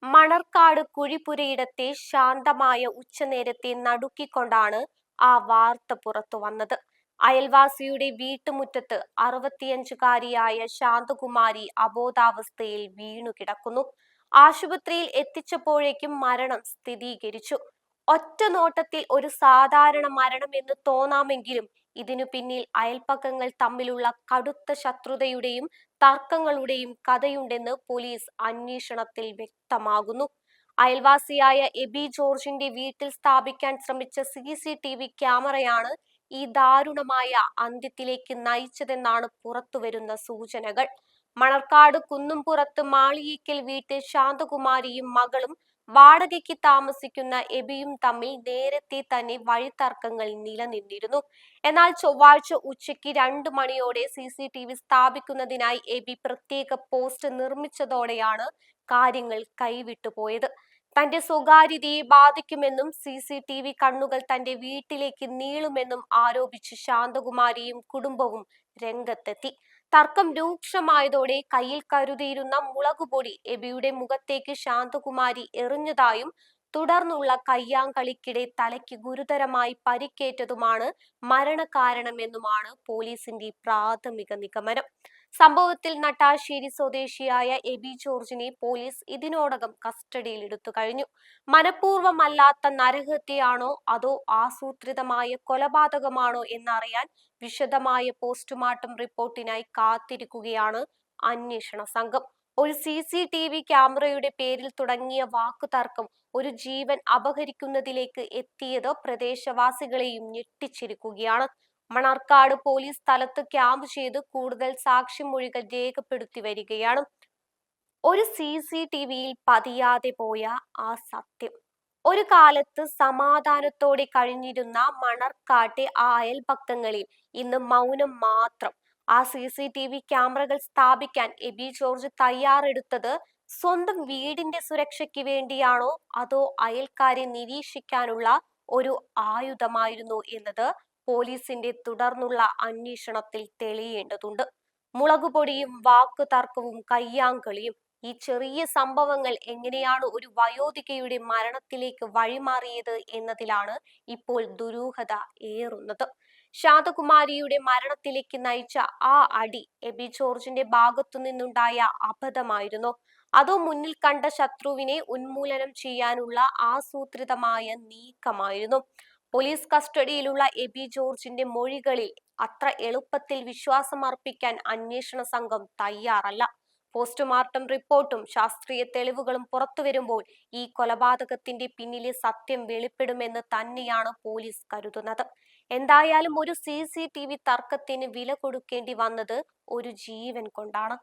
മണർക്കാട് കുഴിപ്പുരയിടത്തെ ശാന്തമായ ഉച്ചനേരത്തെ നടുക്കിക്കൊണ്ടാണ് ആ വാർത്ത പുറത്തു വന്നത്. അയൽവാസിയുടെ വീട്ടുമുറ്റത്ത് 65-കാരിയായ ശാന്തകുമാരി അബോധാവസ്ഥയിൽ വീണുകിടക്കുന്നു. ആശുപത്രിയിൽ എത്തിച്ചപ്പോഴേക്കും മരണം സ്ഥിരീകരിച്ചു. ഒറ്റ നോട്ടത്തിൽ ഒരു സാധാരണ മരണമെന്ന് തോന്നാമെങ്കിലും ഇതിനു പിന്നിൽ അയൽപക്കങ്ങൾ തമ്മിലുള്ള കടുത്ത ശത്രുതയുടെയും തർക്കങ്ങളുടെയും കഥയുണ്ടെന്ന് പോലീസ് അന്വേഷണത്തിൽ വ്യക്തമാകുന്നു. അയൽവാസിയായ എബി ജോർജിന്റെ വീട്ടിൽ സ്ഥാപിക്കാൻ ശ്രമിച്ച CCTV ക്യാമറയാണ് ഈ ദാരുണമായ അന്ത്യത്തിലേക്ക് നയിച്ചതെന്നാണ് പുറത്തുവരുന്ന സൂചനകൾ. മണർക്കാട് കുന്നുംപുറത്ത് മാളിയേക്കൽ വീട്ടിൽ ശാന്തകുമാരിയും മകളും വാടകയ്ക്ക് താമസിക്കുന്ന എബിയും തമ്മിൽ നേരത്തെ തന്നെ വഴിത്തർക്കങ്ങൾ നിലനിന്നിരുന്നു. എന്നാൽ ചൊവ്വാഴ്ച ഉച്ചയ്ക്ക് 2 മണിയോടെ CCTV സ്ഥാപിക്കുന്നതിനായി എബി പ്രത്യേക പോസ്റ്റ് നിർമ്മിച്ചതോടെയാണ് കാര്യങ്ങൾ കൈവിട്ടുപോയത്. തന്റെ സ്വകാര്യതയെ ബാധിക്കുമെന്നും CCTV കണ്ണുകൾ തന്റെ വീട്ടിലേക്ക് നീളുമെന്നും ആരോപിച്ച് ശാന്തകുമാരിയും കുടുംബവും രംഗത്തെത്തി. തർക്കം രൂക്ഷമായതോടെ കയ്യിൽ കരുതിയിരുന്ന മുളകുപൊടി എബിയുടെ മുഖത്തേക്ക് ശാന്തകുമാരി എറിഞ്ഞതായും തുടർന്നുള്ള കയ്യാങ്കളിക്കിടെ തലയ്ക്ക് ഗുരുതരമായി പരിക്കേറ്റതുമാണ് മരണകാരണമെന്നുമാണ് പോലീസിന്റെ പ്രാഥമിക നിഗമനം. സംഭവത്തിൽ നട്ടാശ്ശേരി സ്വദേശിയായ എബി ജോർജിനെ പോലീസ് ഇതിനോടകം കസ്റ്റഡിയിലെടുത്തു കഴിഞ്ഞു. മനഃപൂർവ്വമല്ലാത്ത നരഹത്യയാണോ അതോ ആസൂത്രിതമായ കൊലപാതകമാണോ എന്നറിയാൻ വിശദമായ പോസ്റ്റ്മോർട്ടം റിപ്പോർട്ടിനായി കാത്തിരിക്കുകയാണ് അന്വേഷണ സംഘം. ഒരു CCTV ക്യാമറയുടെ പേരിൽ തുടങ്ങിയ വാക്കുതർക്കം ഒരു ജീവൻ അപഹരിക്കുന്നതിലേക്ക് എത്തിയത് പ്രദേശവാസികളെയും ഞെട്ടിച്ചിരിക്കുകയാണ്. മണർക്കാട് പോലീസ് സ്ഥലത്ത് ക്യാമ്പ് ചെയ്ത് കൂടുതൽ സാക്ഷിമൊഴികൾ രേഖപ്പെടുത്തി വരികയാണ്. ഒരു CCTVയിൽ പതിയാതെ പോയ ആ സത്യം. ഒരു കാലത്ത് സമാധാനത്തോടെ കഴിഞ്ഞിരുന്ന മണർക്കാട്ടെ ആ അയൽപക്കങ്ങളിൽ ഇന്ന് മൗനം മാത്രം. ആ CCTV ക്യാമറകൾ സ്ഥാപിക്കാൻ എബി ജോർജ് തയ്യാറെടുത്തത് സ്വന്തം വീടിന്റെ സുരക്ഷയ്ക്ക് വേണ്ടിയാണോ അതോ അയൽക്കാരെ നിരീക്ഷിക്കാനുള്ള ഒരു ആയുധമായിരുന്നു എന്നത് പോലീസിന്റെ തുടർന്നുള്ള അന്വേഷണത്തിൽ തെളിയേണ്ടതുണ്ട്. മുളകുപൊടിയും വാക്കുതർക്കവും കയ്യാങ്കളിയും ഈ ചെറിയ സംഭവങ്ങൾ എങ്ങനെയാണ് ഒരു വയോധികയുടെ മരണത്തിലേക്ക് വഴിമാറിയത് എന്നതിലാണ് ഇപ്പോൾ ദുരൂഹത ഏറുന്നത്. ശാന്തകുമാരിയുടെ മരണത്തിലേക്ക് നയിച്ച ആ അടി എബി ജോർജിന്റെ ഭാഗത്തു നിന്നുണ്ടായ അബദ്ധമായിരുന്നോ അതോ മുന്നിൽ കണ്ട ശത്രുവിനെ ഉന്മൂലനം ചെയ്യാനുള്ള ആസൂത്രിതമായ നീക്കമായിരുന്നു? പോലീസ് കസ്റ്റഡിയിലുള്ള എബി ജോർജിന്റെ മൊഴികളിൽ അത്ര എളുപ്പത്തിൽ വിശ്വാസമർപ്പിക്കാൻ അന്വേഷണ സംഘം തയ്യാറല്ല. പോസ്റ്റ്മോർട്ടം റിപ്പോർട്ടും ശാസ്ത്രീയ തെളിവുകളും പുറത്തുവരുമ്പോൾ ഈ കൊലപാതകത്തിന്റെ പിന്നിലെ സത്യം വെളിപ്പെടുമെന്ന് തന്നെയാണ് പോലീസ് കരുതുന്നത്. എന്തായാലും ഒരു CCTV തർക്കത്തിന് വില കൊടുക്കേണ്ടി വന്നത് ഒരു ജീവൻ കൊണ്ടാണ്.